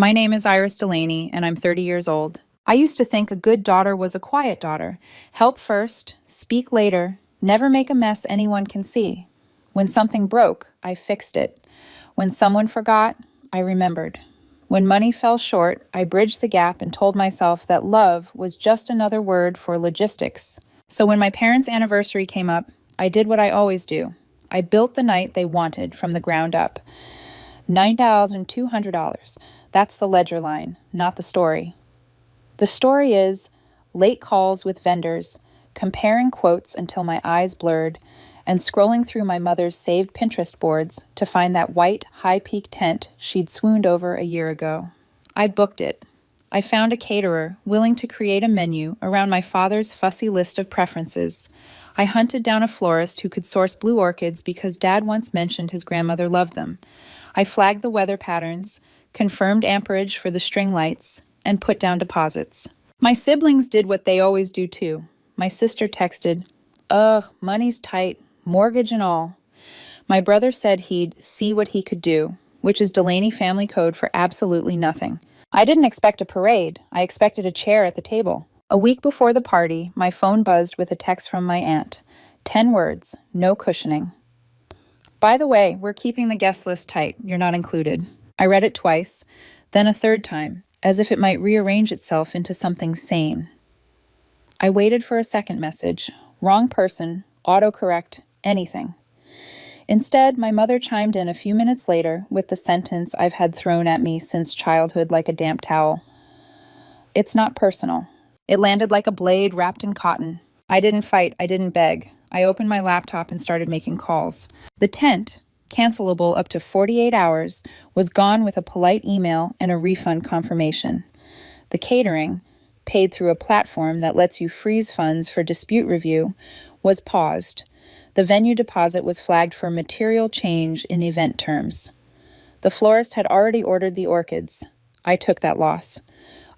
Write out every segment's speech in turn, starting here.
My name is Iris Delaney, and I'm 30 years old. I used to think a good daughter was a quiet daughter. Help first, speak later, never make a mess anyone can see. When something broke, I fixed it. When someone forgot, I remembered. When money fell short, I bridged the gap and told myself that love was just another word for logistics. So when my parents' anniversary came up, I did what I always do. I built the night they wanted from the ground up. $9,200. That's the ledger line, not the story. The story is late calls with vendors, comparing quotes until my eyes blurred, and scrolling through my mother's saved Pinterest boards to find that white, high-peak tent she'd swooned over a year ago. I booked it. I found a caterer willing to create a menu around my father's fussy list of preferences. I hunted down a florist who could source blue orchids because Dad once mentioned his grandmother loved them. I flagged the weather patterns, confirmed amperage for the string lights, and put down deposits. My siblings did what they always do too. My sister texted, "Ugh, money's tight, mortgage and all." My brother said he'd see what he could do, which is Delaney family code for absolutely nothing. I didn't expect a parade. I expected a chair at the table. A week before the party, my phone buzzed with a text from my aunt. 10 words, no cushioning. "By the way, we're keeping the guest list tight. You're not included." I read it twice, then a third time, as if it might rearrange itself into something sane. I waited for a second message. Wrong person, autocorrect, anything. Instead, my mother chimed in a few minutes later with the sentence I've had thrown at me since childhood like a damp towel. "It's not personal." It landed like a blade wrapped in cotton. I didn't fight, I didn't beg. I opened my laptop and started making calls. The tent, cancelable up to 48 hours, was gone with a polite email and a refund confirmation. The catering, paid through a platform that lets you freeze funds for dispute review, was paused. The venue deposit was flagged for material change in event terms. The florist had already ordered the orchids. I took that loss.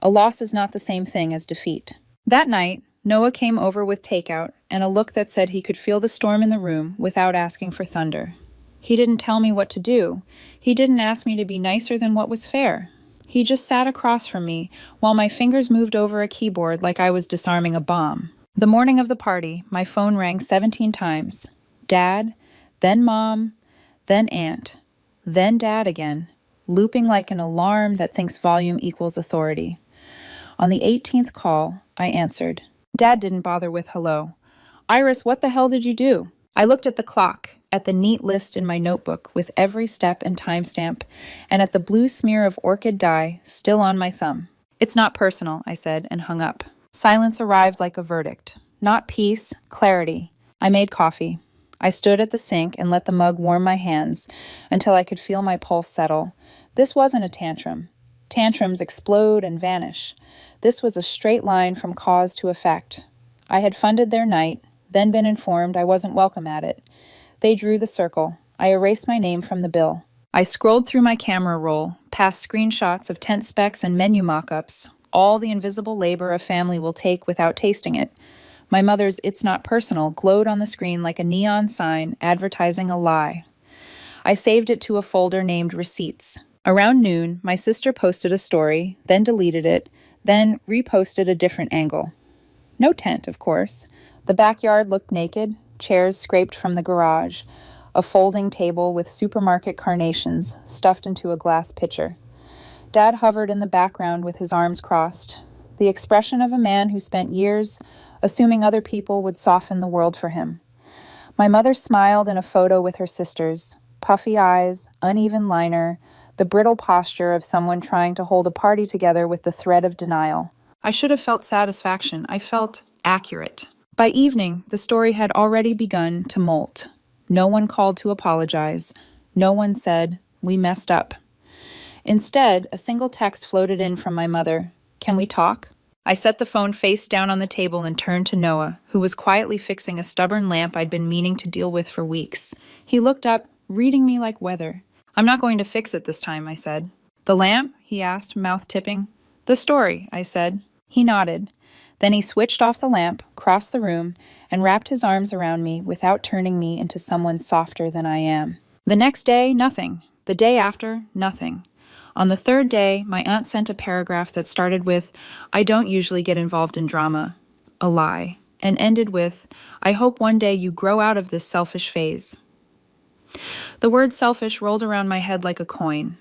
A loss is not the same thing as defeat. That night, Noah came over with takeout and a look that said he could feel the storm in the room without asking for thunder. He didn't tell me what to do. He didn't ask me to be nicer than what was fair. He just sat across from me while my fingers moved over a keyboard like I was disarming a bomb. The morning of the party, my phone rang 17 times. Dad, then Mom, then Aunt, then Dad again, looping like an alarm that thinks volume equals authority. On the 18th call, I answered. Dad didn't bother with hello. "Iris, what the hell did you do?" I looked at the clock, at the neat list in my notebook with every step and timestamp, and at the blue smear of orchid dye still on my thumb. "It's not personal," I said, and hung up. Silence arrived like a verdict. Not peace, clarity. I made coffee. I stood at the sink and let the mug warm my hands until I could feel my pulse settle. This wasn't a tantrum. Tantrums explode and vanish. This was a straight line from cause to effect. I had funded their night, then been informed I wasn't welcome at it. They drew the circle. I erased my name from the bill. I scrolled through my camera roll, past screenshots of tent specs and menu mock-ups, all the invisible labor a family will take without tasting it. My mother's "It's not personal" glowed on the screen like a neon sign advertising a lie. I saved it to a folder named Receipts. Around noon, my sister posted a story, then deleted it, then reposted a different angle. No tent, of course. The backyard looked naked, chairs scraped from the garage, a folding table with supermarket carnations stuffed into a glass pitcher. Dad hovered in the background with his arms crossed, the expression of a man who spent years assuming other people would soften the world for him. My mother smiled in a photo with her sisters, puffy eyes, uneven liner, the brittle posture of someone trying to hold a party together with the thread of denial. I should have felt satisfaction. I felt accurate. By evening, the story had already begun to molt. No one called to apologize. No one said, "We messed up." Instead, a single text floated in from my mother. "Can we talk?" I set the phone face down on the table and turned to Noah, who was quietly fixing a stubborn lamp I'd been meaning to deal with for weeks. He looked up, reading me like weather. "I'm not going to fix it this time," I said. "The lamp?" he asked, mouth tipping. "The story," I said. He nodded. Then he switched off the lamp, crossed the room, and wrapped his arms around me without turning me into someone softer than I am. The next day, nothing. The day after, nothing. On the third day, my aunt sent a paragraph that started with, "I don't usually get involved in drama," a lie, and ended with, "I hope one day you grow out of this selfish phase." The word selfish rolled around my head like a coin.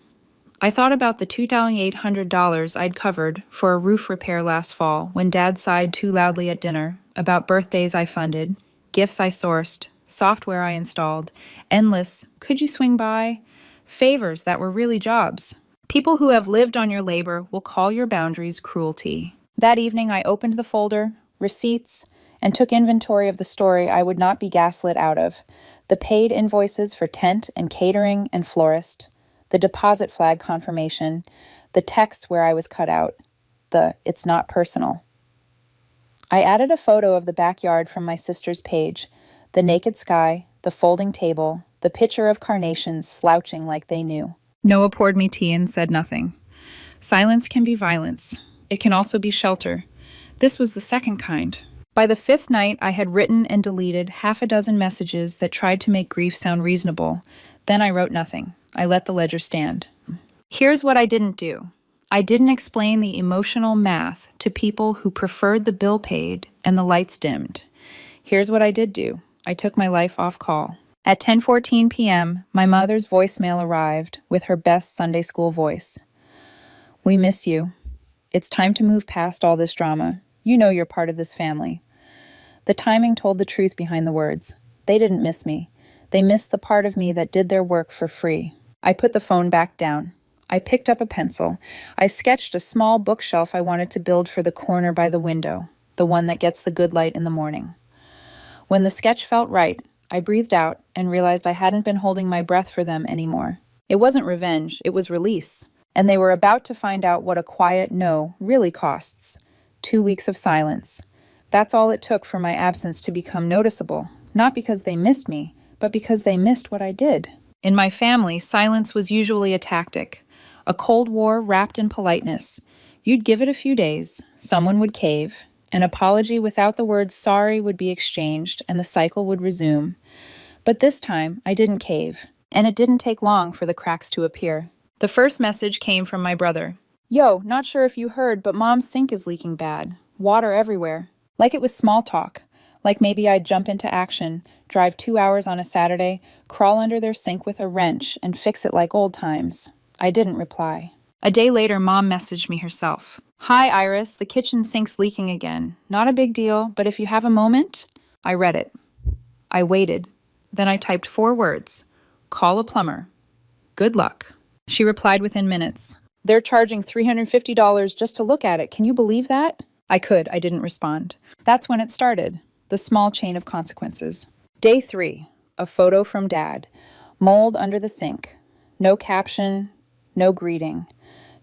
I thought about the $2,800 I'd covered for a roof repair last fall when Dad sighed too loudly at dinner, about birthdays I funded, gifts I sourced, software I installed, endless, "could you swing by?" favors that were really jobs. People who have lived on your labor will call your boundaries cruelty. That evening, I opened the folder, receipts, and took inventory of the story I would not be gaslit out of: the paid invoices for tent and catering and florist, the deposit flag confirmation, the text where I was cut out, the "it's not personal." I added a photo of the backyard from my sister's page, the naked sky, the folding table, the pitcher of carnations slouching like they knew. Noah poured me tea and said nothing. Silence can be violence. It can also be shelter. This was the second kind. By the fifth night, I had written and deleted half a dozen messages that tried to make grief sound reasonable. Then I wrote nothing. I let the ledger stand. Here's what I didn't do. I didn't explain the emotional math to people who preferred the bill paid and the lights dimmed. Here's what I did do. I took my life off call. At 10:14 p.m., my mother's voicemail arrived with her best Sunday school voice. "We miss you. It's time to move past all this drama. You know you're part of this family." The timing told the truth behind the words. They didn't miss me. They missed the part of me that did their work for free. I put the phone back down. I picked up a pencil. I sketched a small bookshelf I wanted to build for the corner by the window, the one that gets the good light in the morning. When the sketch felt right, I breathed out and realized I hadn't been holding my breath for them anymore. It wasn't revenge, it was release. And they were about to find out what a quiet no really costs. 2 weeks of silence. That's all it took for my absence to become noticeable, not because they missed me, but because they missed what I did. In my family, silence was usually a tactic, a cold war wrapped in politeness. You'd give it a few days, someone would cave, an apology without the word sorry would be exchanged, and the cycle would resume. But this time, I didn't cave, and it didn't take long for the cracks to appear. The first message came from my brother. "Yo, not sure if you heard, but Mom's sink is leaking bad. Water everywhere." Like it was small talk. Like maybe I'd jump into action, drive 2 hours on a Saturday, crawl under their sink with a wrench, and fix it like old times. I didn't reply. A day later, Mom messaged me herself. "Hi, Iris, the kitchen sink's leaking again. Not a big deal, but if you have a moment..." I read it. I waited. Then I typed 4 words. "Call a plumber. Good luck." She replied within minutes. "They're charging $350 just to look at it. Can you believe that?" I didn't respond. That's when it started. The small chain of consequences. Day 3, a photo from Dad. Mold under the sink. No caption, no greeting.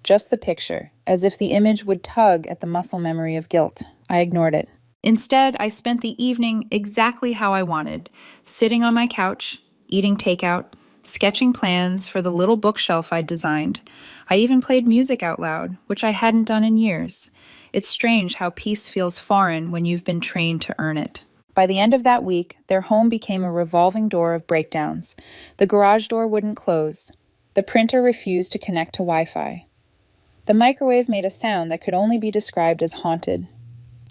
Just the picture, as if the image would tug at the muscle memory of guilt. I ignored it. Instead, I spent the evening exactly how I wanted, sitting on my couch, eating takeout, sketching plans for the little bookshelf I'd designed. I even played music out loud, which I hadn't done in years. It's strange how peace feels foreign when you've been trained to earn it. By the end of that week, their home became a revolving door of breakdowns. The garage door wouldn't close. The printer refused to connect to Wi-Fi. The microwave made a sound that could only be described as haunted.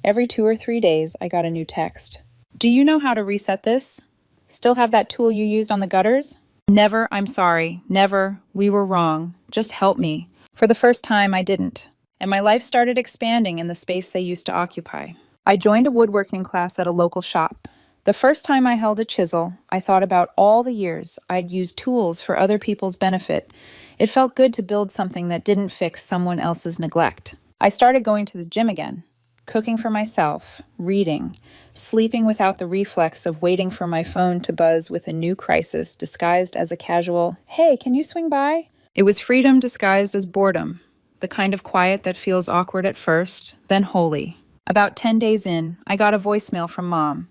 Every 2 or 3 days, I got a new text. "Do you know how to reset this? Still have that tool you used on the gutters?" Never, "I'm sorry." Never, "We were wrong. Just help me." For the first time, I didn't. And my life started expanding in the space they used to occupy. I joined a woodworking class at a local shop. The first time I held a chisel, I thought about all the years I'd used tools for other people's benefit. It felt good to build something that didn't fix someone else's neglect. I started going to the gym again, cooking for myself, reading, sleeping without the reflex of waiting for my phone to buzz with a new crisis disguised as a casual, "Hey, can you swing by?" It was freedom disguised as boredom, the kind of quiet that feels awkward at first, then holy. About 10 days in, I got a voicemail from Mom.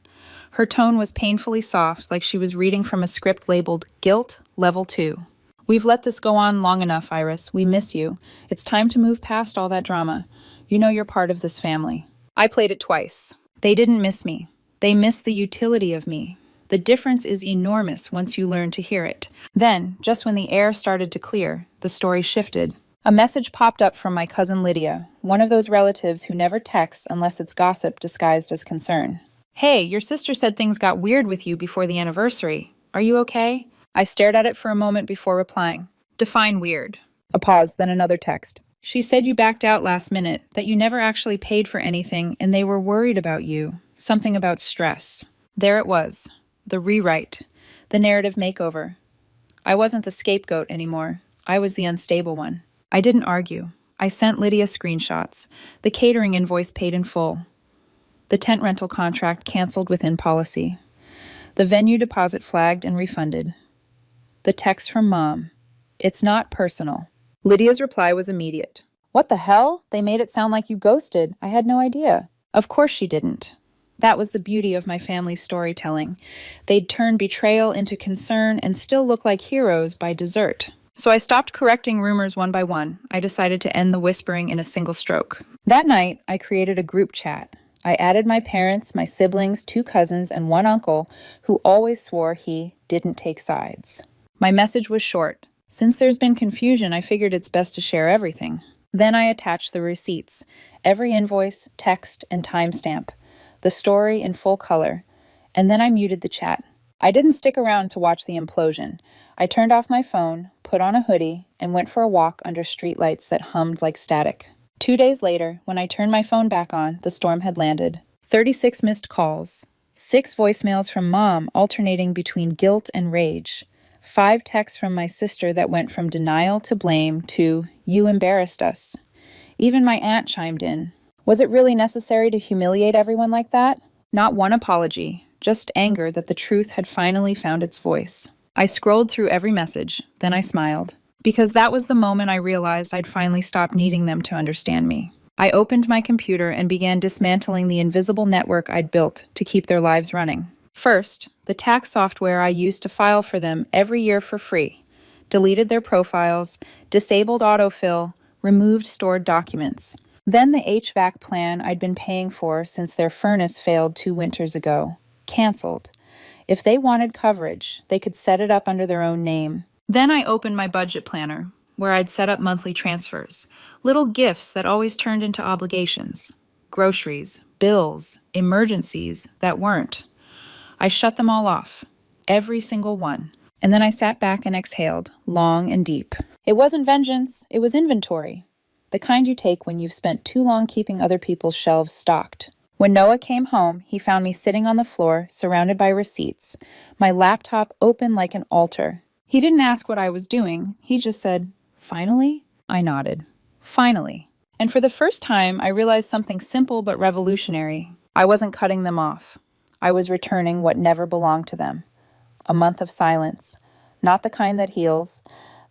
Her tone was painfully soft, like she was reading from a script labeled Guilt Level 2. "We've let this go on long enough, Iris. We miss you. It's time to move past all that drama. You know you're part of this family." I played it twice. They didn't miss me. They missed the utility of me. The difference is enormous once you learn to hear it. Then, just when the air started to clear, the story shifted. A message popped up from my cousin Lydia, one of those relatives who never texts unless it's gossip disguised as concern. Hey, your sister said things got weird with you before the anniversary. Are you okay? I stared at it for a moment before replying. Define weird. A pause, then another text. She said you backed out last minute, that you never actually paid for anything, and they were worried about you. Something about stress. There it was. The rewrite. The narrative makeover. I wasn't the scapegoat anymore. I was the unstable one. I didn't argue. I sent Lydia screenshots. The catering invoice paid in full. The tent rental contract canceled within policy. The venue deposit flagged and refunded. The text from Mom. It's not personal. Lydia's reply was immediate. What the hell? They made it sound like you ghosted. I had no idea. Of course she didn't. That was the beauty of my family's storytelling. They'd turn betrayal into concern and still look like heroes by dessert. So I stopped correcting rumors one by one. I decided to end the whispering in a single stroke. That night, I created a group chat. I added my parents, my siblings, 2 cousins, and 1 uncle who always swore he didn't take sides. My message was short. Since there's been confusion, I figured it's best to share everything. Then I attached the receipts, every invoice, text, and timestamp, the story in full color, and then I muted the chat. I didn't stick around to watch the implosion. I turned off my phone, put on a hoodie, and went for a walk under streetlights that hummed like static. 2 days later, when I turned my phone back on, the storm had landed. 36 missed calls, 6 voicemails from Mom alternating between guilt and rage, 5 texts from my sister that went from denial to blame to, "You embarrassed us." Even my aunt chimed in. Was it really necessary to humiliate everyone like that? Not one apology, just anger that the truth had finally found its voice. I scrolled through every message, then I smiled, because that was the moment I realized I'd finally stopped needing them to understand me. I opened my computer and began dismantling the invisible network I'd built to keep their lives running. First, the tax software I used to file for them every year for free. Deleted their profiles, disabled autofill, removed stored documents. Then the HVAC plan I'd been paying for since their furnace failed 2 winters ago. Canceled. If they wanted coverage, they could set it up under their own name. Then I opened my budget planner, where I'd set up monthly transfers, little gifts that always turned into obligations. Groceries, bills, emergencies that weren't. I shut them all off, every single one. And then I sat back and exhaled, long and deep. It wasn't vengeance, it was inventory. The kind you take when you've spent too long keeping other people's shelves stocked. When Noah came home, he found me sitting on the floor, surrounded by receipts, my laptop open like an altar. He didn't ask what I was doing. He just said, "Finally?" I nodded. Finally. And for the first time, I realized something simple but revolutionary. I wasn't cutting them off. I was returning what never belonged to them. A month of silence. Not the kind that heals,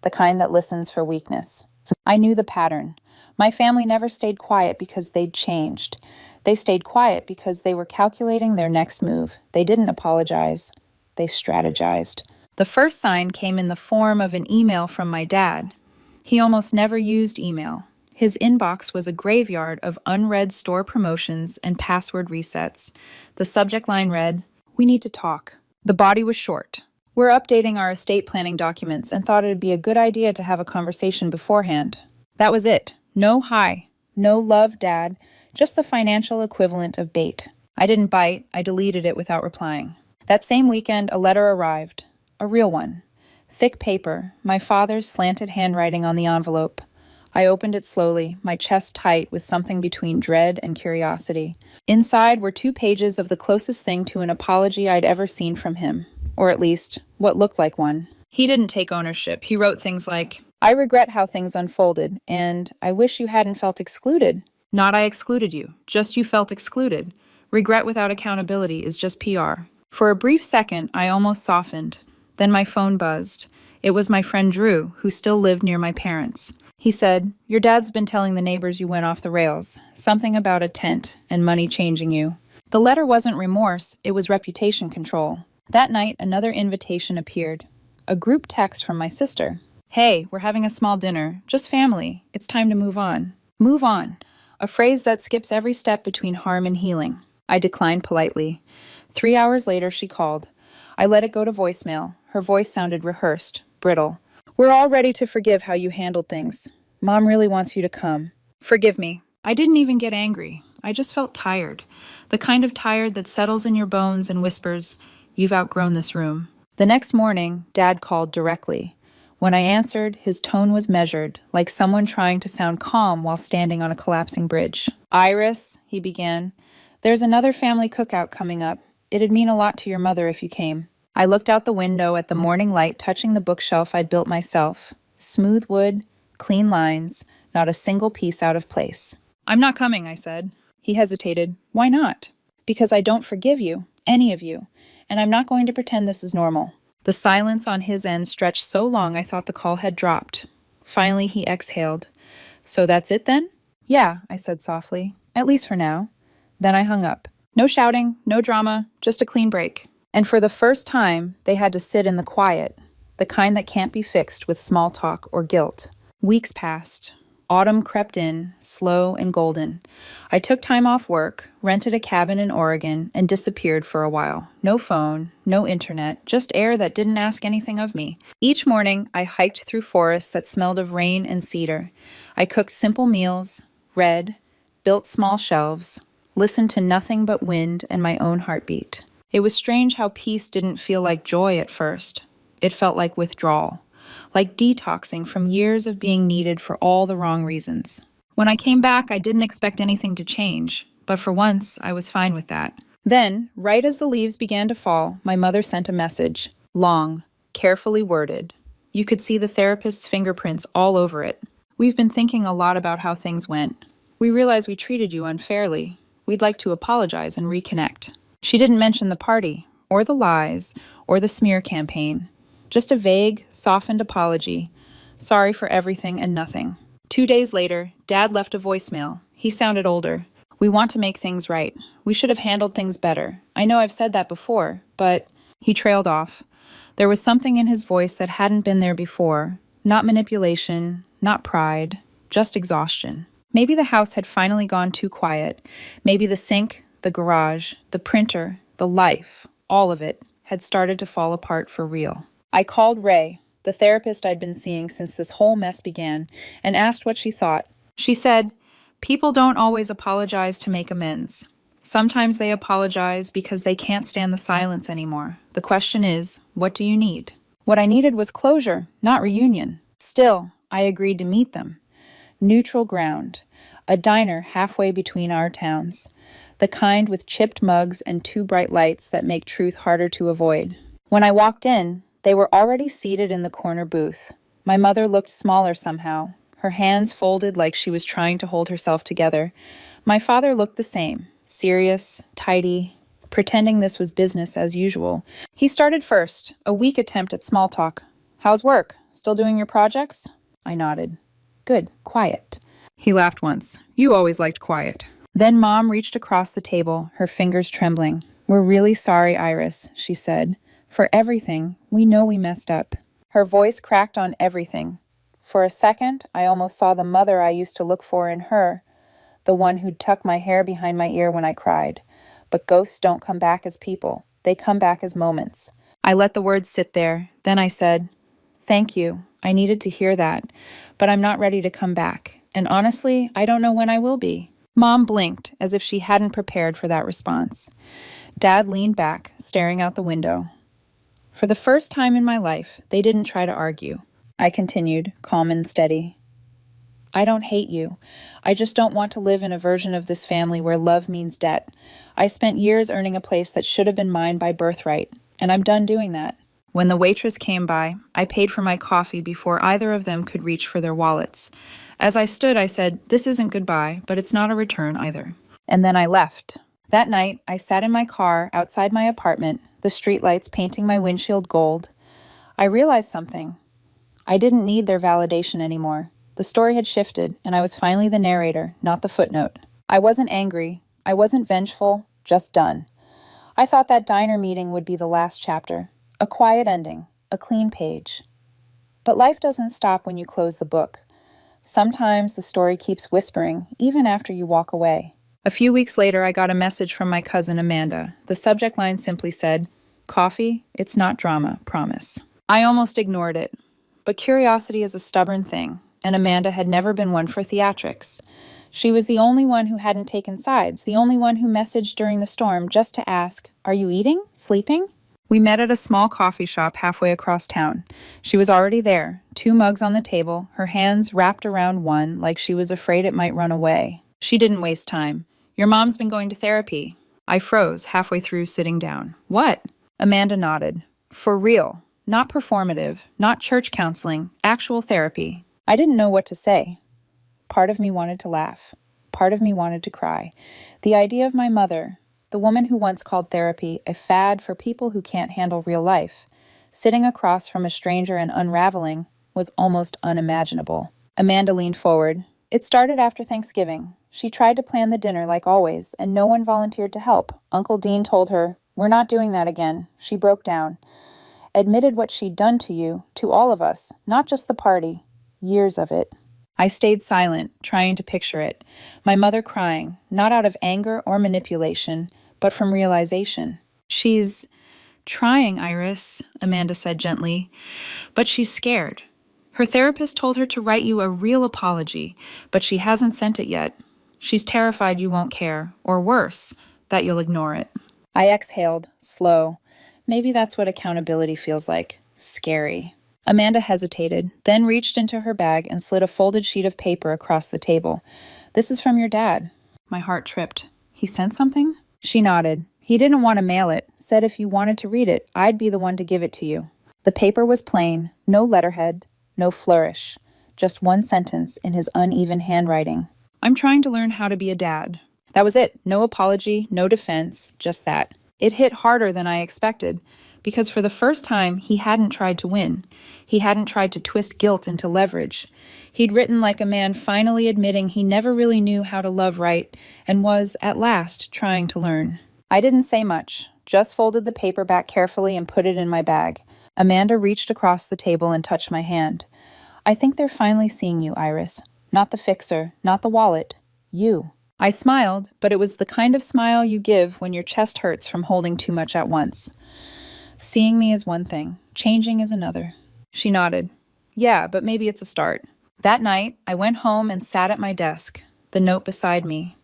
the kind that listens for weakness. I knew the pattern. My family never stayed quiet because they'd changed. They stayed quiet because they were calculating their next move. They didn't apologize. They strategized. The first sign came in the form of an email from my dad. He almost never used email. His inbox was a graveyard of unread store promotions and password resets. The subject line read, "We need to talk." The body was short. "We're updating our estate planning documents and thought it'd be a good idea to have a conversation beforehand." That was it. No hi. No love, Dad. Just the financial equivalent of bait. I didn't bite. I deleted it without replying. That same weekend, a letter arrived. A real one. Thick paper, my father's slanted handwriting on the envelope. I opened it slowly, my chest tight with something between dread and curiosity. Inside were 2 pages of the closest thing to an apology I'd ever seen from him. Or at least, what looked like one. He didn't take ownership. He wrote things like, "I regret how things unfolded, and I wish you hadn't felt excluded." Not "I excluded you," just "you felt excluded." Regret without accountability is just PR. For a brief second, I almost softened. Then my phone buzzed. It was my friend Drew, who still lived near my parents. He said, "Your dad's been telling the neighbors you went off the rails. Something about a tent and money changing you." The letter wasn't remorse, it was reputation control. That night, another invitation appeared. A group text from my sister. "Hey, we're having a small dinner. Just family. It's time to move on." Move on. A phrase that skips every step between harm and healing. I declined politely. 3 hours later, she called. I let it go to voicemail. Her voice sounded rehearsed, brittle. "We're all ready to forgive how you handled things. Mom really wants you to come. Forgive me. I didn't even get angry. I just felt tired. The kind of tired that settles in your bones and whispers, "You've outgrown this room." The next morning, Dad called directly. When I answered, his tone was measured, like someone trying to sound calm while standing on a collapsing bridge. "Iris," he began, "there's another family cookout coming up. It'd mean a lot to your mother if you came." I looked out the window at the morning light touching the bookshelf I'd built myself. Smooth wood, clean lines, not a single piece out of place. "I'm not coming," I said. He hesitated. "Why not?" "Because I don't forgive you, any of you, and I'm not going to pretend this is normal." The silence on his end stretched so long I thought the call had dropped. Finally, he exhaled. "So that's it then?" "Yeah," I said softly. "At least for now." Then I hung up. No shouting, no drama, just a clean break. And for the first time, they had to sit in the quiet, the kind that can't be fixed with small talk or guilt. Weeks passed. Autumn crept in, slow and golden. I took time off work, rented a cabin in Oregon, and disappeared for a while. No phone, no internet, just air that didn't ask anything of me. Each morning, I hiked through forests that smelled of rain and cedar. I cooked simple meals, read, built small shelves, listened to nothing but wind and my own heartbeat. It was strange how peace didn't feel like joy at first. It felt like withdrawal, like detoxing from years of being needed for all the wrong reasons. When I came back, I didn't expect anything to change, but for once, I was fine with that. Then, right as the leaves began to fall, my mother sent a message. Long, carefully worded. You could see the therapist's fingerprints all over it. "We've been thinking a lot about how things went. We realize we treated you unfairly. We'd like to apologize and reconnect." She didn't mention the party, or the lies, or the smear campaign. Just a vague, softened apology. Sorry for everything and nothing. 2 days later, Dad left a voicemail. He sounded older. "We want to make things right. We should have handled things better. I know I've said that before, but..." He trailed off. There was something in his voice that hadn't been there before. Not manipulation, not pride, just exhaustion. Maybe the house had finally gone too quiet. Maybe the sink, the garage, the printer, the life, all of it, had started to fall apart for real. I called Ray, the therapist I'd been seeing since this whole mess began, and asked what she thought. She said, "People don't always apologize to make amends. Sometimes they apologize because they can't stand the silence anymore. The question is, what do you need?" What I needed was closure, not reunion. Still, I agreed to meet them. Neutral ground. A diner halfway between our towns. The kind with chipped mugs and too bright lights that make truth harder to avoid. When I walked in, they were already seated in the corner booth. My mother looked smaller somehow, her hands folded like she was trying to hold herself together. My father looked the same, serious, tidy, pretending this was business as usual. He started first, a weak attempt at small talk. "How's work? Still doing your projects?" I nodded. "Good, quiet." He laughed once. "You always liked quiet." Then Mom reached across the table, her fingers trembling. "We're really sorry, Iris," she said. "For everything. We know we messed up." Her voice cracked on everything. For a second, I almost saw the mother I used to look for in her, the one who'd tuck my hair behind my ear when I cried. But ghosts don't come back as people. They come back as moments. I let the words sit there. Then I said, "Thank you. I needed to hear that. But I'm not ready to come back. And honestly, I don't know when I will be." Mom blinked, as if she hadn't prepared for that response. Dad leaned back, staring out the window. For the first time in my life, they didn't try to argue. I continued, calm and steady. "I don't hate you. I just don't want to live in a version of this family where love means debt. I spent years earning a place that should have been mine by birthright, and I'm done doing that." When the waitress came by, I paid for my coffee before either of them could reach for their wallets. As I stood, I said, "This isn't goodbye, but it's not a return either." And then I left. That night, I sat in my car outside my apartment, the streetlights painting my windshield gold. I realized something. I didn't need their validation anymore. The story had shifted, and I was finally the narrator, not the footnote. I wasn't angry. I wasn't vengeful, just done. I thought that diner meeting would be the last chapter. A quiet ending, a clean page. But life doesn't stop when you close the book. Sometimes the story keeps whispering, even after you walk away. A few weeks later, I got a message from my cousin Amanda. The subject line simply said, "Coffee, it's not drama, promise." I almost ignored it. But curiosity is a stubborn thing. and Amanda had never been one for theatrics. She was the only one who hadn't taken sides, the only one who messaged during the storm just to ask, "Are you eating? Sleeping?" We met at a small coffee shop halfway across town. She was already there, 2 mugs on the table, her hands wrapped around one like she was afraid it might run away. She didn't waste time. "Your mom's been going to therapy." I froze halfway through sitting down. "What?" Amanda nodded. "For real. Not performative, not church counseling, actual therapy." I didn't know what to say. Part of me wanted to laugh. Part of me wanted to cry. The idea of my mother, the woman who once called therapy a fad for people who can't handle real life, sitting across from a stranger and unraveling, was almost unimaginable. Amanda leaned forward. "It started after Thanksgiving. She tried to plan the dinner like always, and no one volunteered to help. Uncle Dean told her, 'We're not doing that again.' She broke down. Admitted what she'd done to you, to all of us, not just the party. Years of it." I stayed silent, trying to picture it. My mother crying, not out of anger or manipulation, but from realization. "She's trying, Iris," Amanda said gently, "but she's scared. Her therapist told her to write you a real apology, but she hasn't sent it yet. She's terrified you won't care, or worse, that you'll ignore it." I exhaled, slow. Maybe that's what accountability feels like. Scary. Amanda hesitated, then reached into her bag and slid a folded sheet of paper across the table. "This is from your dad." My heart tripped. "He sent something?" She nodded. "He didn't want to mail it. Said if you wanted to read it, I'd be the one to give it to you." The paper was plain, no letterhead, no flourish. Just one sentence in his uneven handwriting. "I'm trying to learn how to be a dad." That was it. No apology, no defense, just that. It hit harder than I expected, because for the first time, he hadn't tried to win. He hadn't tried to twist guilt into leverage. He'd written like a man finally admitting he never really knew how to love right and was, at last, trying to learn. I didn't say much, just folded the paper back carefully and put it in my bag. Amanda reached across the table and touched my hand. "I think they're finally seeing you, Iris. Not the fixer, not the wallet. You." I smiled, but it was the kind of smile you give when your chest hurts from holding too much at once. "Seeing me is one thing, changing is another." She nodded. "Yeah, but maybe it's a start." That night, I went home and sat at my desk, the note beside me.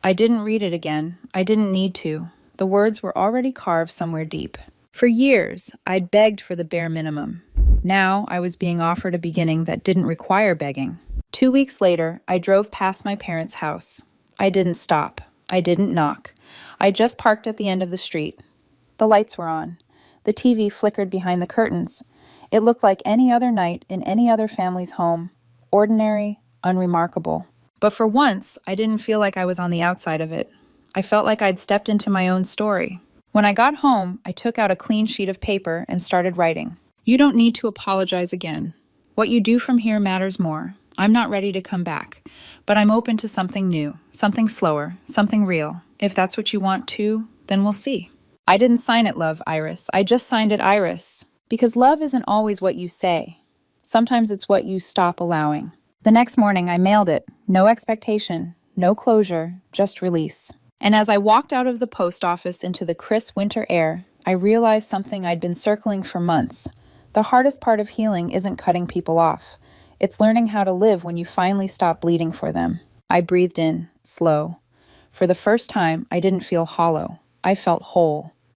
I didn't read it again. I didn't need to. The words were already carved somewhere deep. For years, I'd begged for the bare minimum. Now, I was being offered a beginning that didn't require begging. 2 weeks later, I drove past my parents' house. I didn't stop. I didn't knock. I just parked at the end of the street. The lights were on. The TV flickered behind the curtains. It looked like any other night in any other family's home. Ordinary, unremarkable. But for once, I didn't feel like I was on the outside of it. I felt like I'd stepped into my own story. When I got home, I took out a clean sheet of paper and started writing. "You don't need to apologize again. What you do from here matters more. I'm not ready to come back, but I'm open to something new, something slower, something real. If that's what you want too, then we'll see." I didn't sign it love, Iris. I just signed it Iris. Because love isn't always what you say. Sometimes it's what you stop allowing. The next morning, I mailed it. No expectation, no closure, just release. And as I walked out of the post office into the crisp winter air, I realized something I'd been circling for months. The hardest part of healing isn't cutting people off. It's learning how to live when you finally stop bleeding for them. I breathed in, slow. For the first time, I didn't feel hollow. I felt whole.